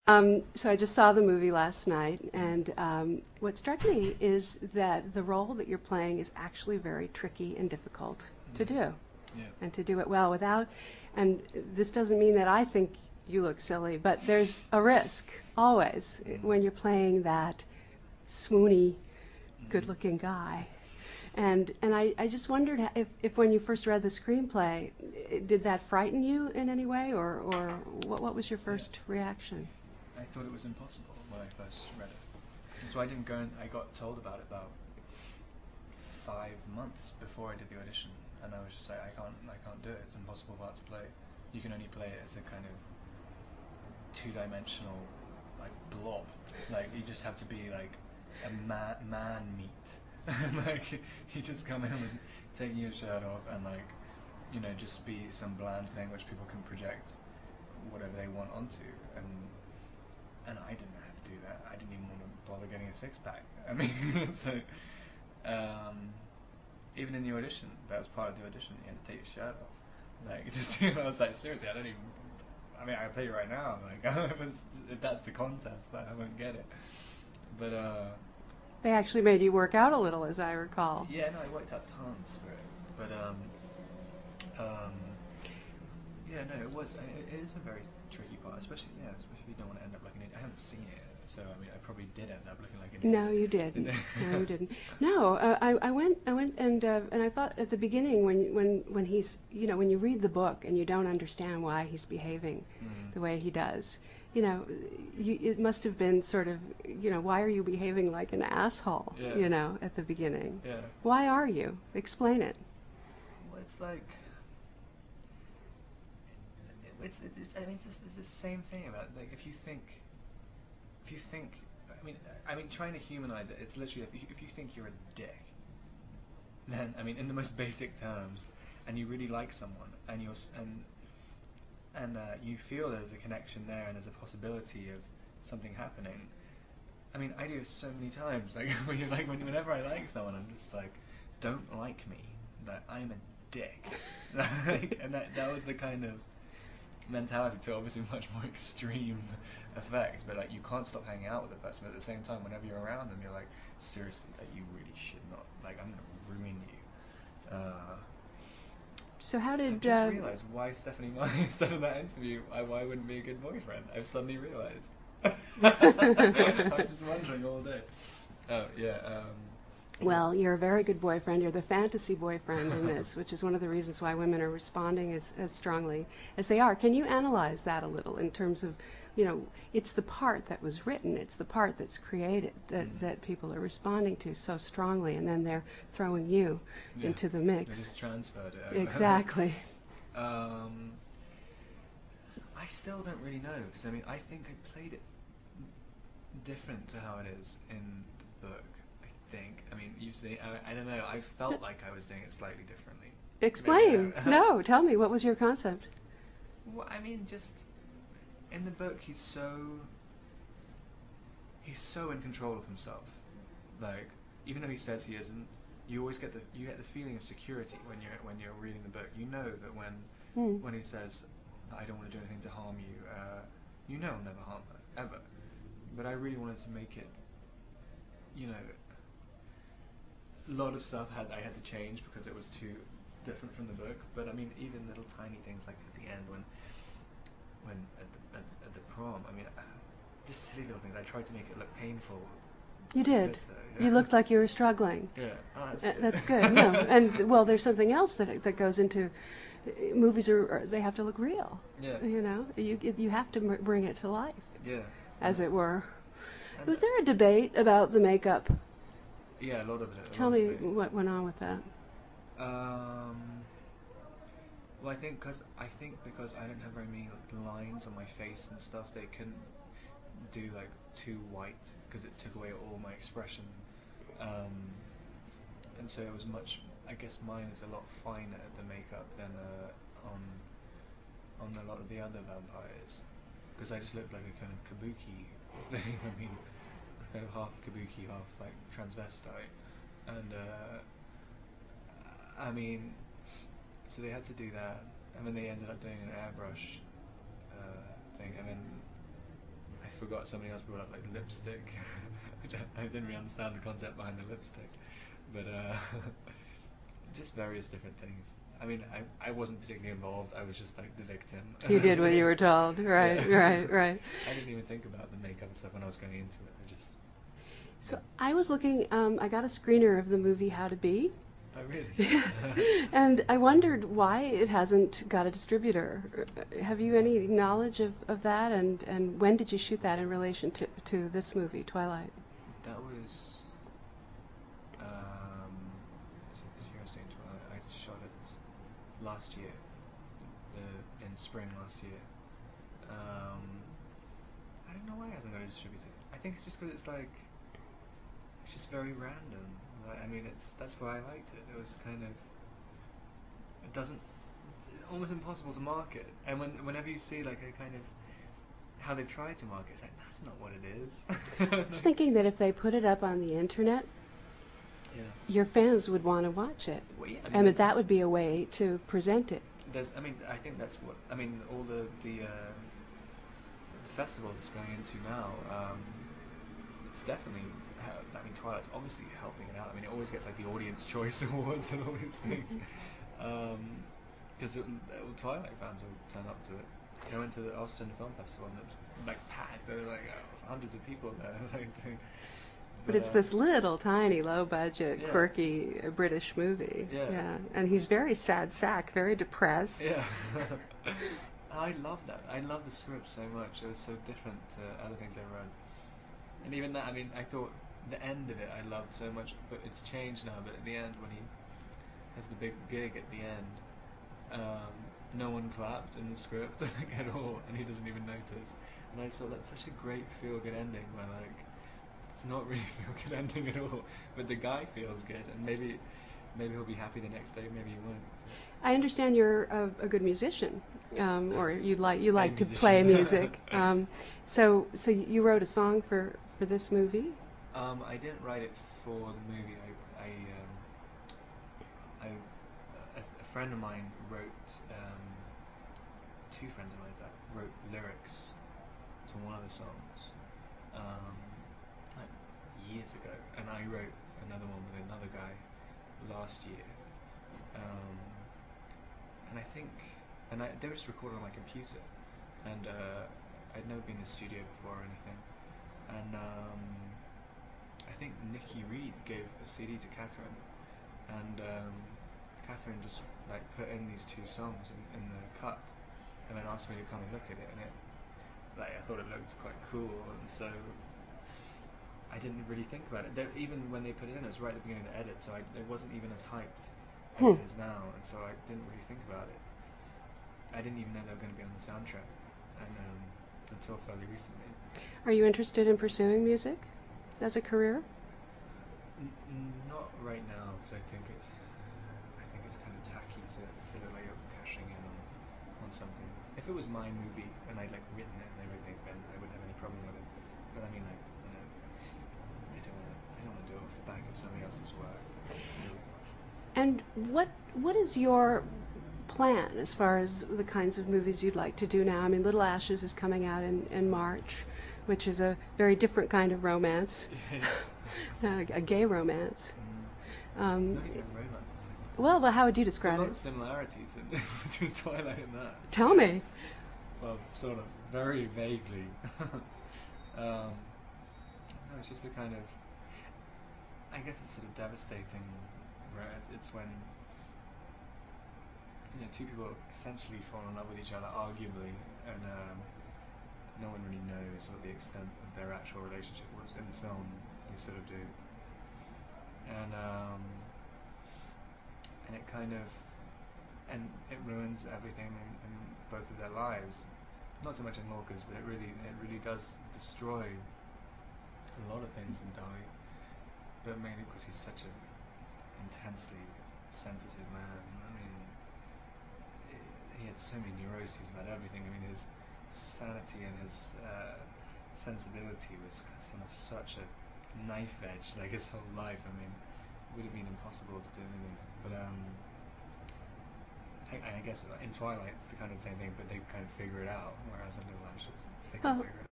So I just saw the movie last night, and what struck me is that the role that you're playing is actually very tricky and difficult to Mm. do, Yeah. and to do it well without. And this doesn't mean that I think you look silly, but there's a risk always Mm. when you're playing that swoony, Mm. good-looking guy. And I just wondered if when you first read the screenplay, did that frighten you in any way, or what was your Yeah. first reaction? I thought it was impossible when I first read it. And so I didn't go and I got told about it about 5 months before I did the audition, and I was just like, I can't do it. It's an impossible part to play. You can only play it as a kind of two-dimensional, like blob. Like you just have to be like a man meat. Like you just come in with taking your shirt off and like just be some bland thing which people can project whatever they want onto, and I didn't have to do that. I didn't even want to bother getting a six pack. I mean, so um, even in the audition, that was part of the audition. You had to take your shirt off. Like, just I was like, seriously, I don't even. I mean, I'll tell you right now. Like, if that's the contest, like, I won't get it. But They actually made you work out a little, as I recall. yeah, no, I worked out tons for it. But um, yeah, no, it is a very tricky part, especially if you don't want to end up like an idiot. I haven't seen it, so I mean, I probably did end up looking like an No, idiot. you didn't. No, you didn't. No, I went, and I thought at the beginning when he's, when you read the book and you don't understand why he's behaving Mm. the way he does, it must have been sort of, why are you behaving like an asshole, Yeah. at the beginning? Yeah. Why are you? Explain it. Well, it's like I mean, it's the same thing about like if you think, I mean, trying to humanize it, it's literally if you think you're a dick, then I mean, in the most basic terms, and you really like someone, and you feel there's a connection there, and there's a possibility of something happening. I mean, I do this so many times. Like whenever I like someone, I'm just like, don't like me. That I'm a dick. Like, and that was the kind of mentality to obviously much more extreme effect. But like, you can't stop hanging out with the person. But at the same time, whenever you're around them, you're like, seriously, like you really should not. Like, I'm gonna ruin you. So how I've did just realised why Stephanie Meyer said in that interview, why I wouldn't be a good boyfriend. I've suddenly realised. I was just wondering all day. Oh yeah. Well, you're a very good boyfriend. You're the fantasy boyfriend in this, which is one of the reasons why women are responding as strongly as they are. Can you analyze that a little in terms of, it's the part that was written, it's the part that's created that people are responding to so strongly, and then they're throwing you Yeah. into the They mix. just transferred it over. Exactly. I still don't really know because I mean I think I played it different to how it is in the book. I think. I mean, you see, I don't know. I felt like I was doing it slightly differently. Explain. Maybe No, tell me, what was your concept? Well, I mean, just in the book, he's so in control of himself. Like, even though he says he isn't, you always get the feeling of security when you're reading the book. You know that when he says, "I don't want to do anything to harm you," you know I'll never harm her ever. But I really wanted to make it, a lot of stuff I had to change because it was too different from the book. But I mean, even little tiny things like at the end when at the prom. I mean, just silly little things. I tried to make it look painful. You did. Yeah. You looked like you were struggling. Yeah. Oh, that's good. That's good. No, and well, there's something else that goes into movies. They have to look real. Yeah. You have to bring it to life, Yeah. as it were. And Was there a debate about the makeup? yeah, a lot of it. Tell me what went on with that. Well, I think because I don't have very many lines on my face and stuff, they couldn't do like too white because it took away all my expression, and so it was much. I guess mine is a lot finer the makeup than on a lot of the other vampires, because I just looked like a kind of kabuki thing. I mean, kind of half kabuki, half like transvestite, and I mean. So they had to do that, and then they ended up doing an airbrush thing, and then I forgot somebody else brought up like lipstick. I didn't really understand the concept behind the lipstick, but just various different things. I mean, I wasn't particularly involved. I was just like the victim. You did what you were told, right? Yeah. Right. I didn't even think about the makeup and stuff when I was going into it. I just. So I was looking. I got a screener of the movie How to Be. Oh really? Yes. And I wondered why it hasn't got a distributor. Have you any knowledge of that? And when did you shoot that in relation to this movie, Twilight? That was. So this year I was doing Twilight. I shot it last year, in spring last year. I don't know why it hasn't got a distributor. I think it's just because it's just very random. I mean, that's why I liked it. It was kind of, it's almost impossible to market. And whenever you see like a kind of how they've tried to market, it's like that's not what it is. I was thinking that if they put it up on the internet, Yeah. your fans would want to watch it, Well, yeah, and that would be a way to present it. I think that's what. I mean, all the festivals it's going into now. It's definitely. I mean, Twilight's obviously helping it out. I mean, it always gets like the Audience Choice Awards and all these things. Because Twilight fans will turn up to it. I went to the Austin Film Festival and it was like packed. There were like hundreds of people there. But it's this little, tiny, low-budget, Yeah. quirky British movie. Yeah. And he's very sad sack, very depressed. Yeah. I love that. I love the script so much. It was so different to other things I've read. And even that, I mean, I thought the end of it I loved so much, but it's changed now. But at the end, when he has the big gig at the end, no one clapped in the script like, at all, and he doesn't even notice. And I saw that's such a great feel-good ending where like it's not really a feel-good ending at all, but the guy feels good, and maybe he'll be happy the next day, maybe he won't. I understand you're a good musician, or you like to musician. play music. So you wrote a song for this movie? I didn't write it for the movie. A friend of mine wrote, two friends of mine in fact, wrote lyrics to one of the songs like years ago, and I wrote another one with another guy last year. And I think, they were just recorded on my computer, and I'd never been in the studio before or anything, and I think Nikki Reed gave a CD to Catherine, and Catherine just like put in these two songs in the cut, and then asked me to come and look at it, and I thought it looked quite cool, and so I didn't really think about it. Even when they put it in, it was right at the beginning of the edit, so it wasn't even as hyped as it is now, and so I didn't really think about it. I didn't even know they were going to be on the soundtrack, and until fairly recently. Are you interested in pursuing music as a career? Not right now, because I think it's kind of tacky to like you're cashing in on something. If it was my movie and I'd like written it and everything, then I wouldn't have any problem with it. But I mean, like, I don't want to do it off the back of somebody else's work. It's silly. And what is your plan as far as the kinds of movies you'd like to do now? I mean, Little Ashes is coming out in March, which is a very different kind of romance, a gay romance. Not even romance. It's like, Well, how would you there's a describe lot it? of similarities between Twilight and that. Tell me. Well, sort of, very vaguely. No, it's just a kind of, I guess it's sort of devastating, right? It's when, two people essentially fall in love with each other, arguably, and no one really knows what the extent of their actual relationship was. In the film, they sort of do. And it kind of, and it ruins everything in both of their lives. Not so much in Lorca's, but it really does destroy a lot of things in Dali. But mainly because he's such an intensely sensitive man. I mean, he had so many neuroses about everything. I mean, his sanity and his sensibility was such a knife edge, like his whole life. I mean, it would have been impossible to do anything. But I guess in Twilight it's the kind of same thing, but they kind of figure it out, whereas in Little Ashes they can't figure it out.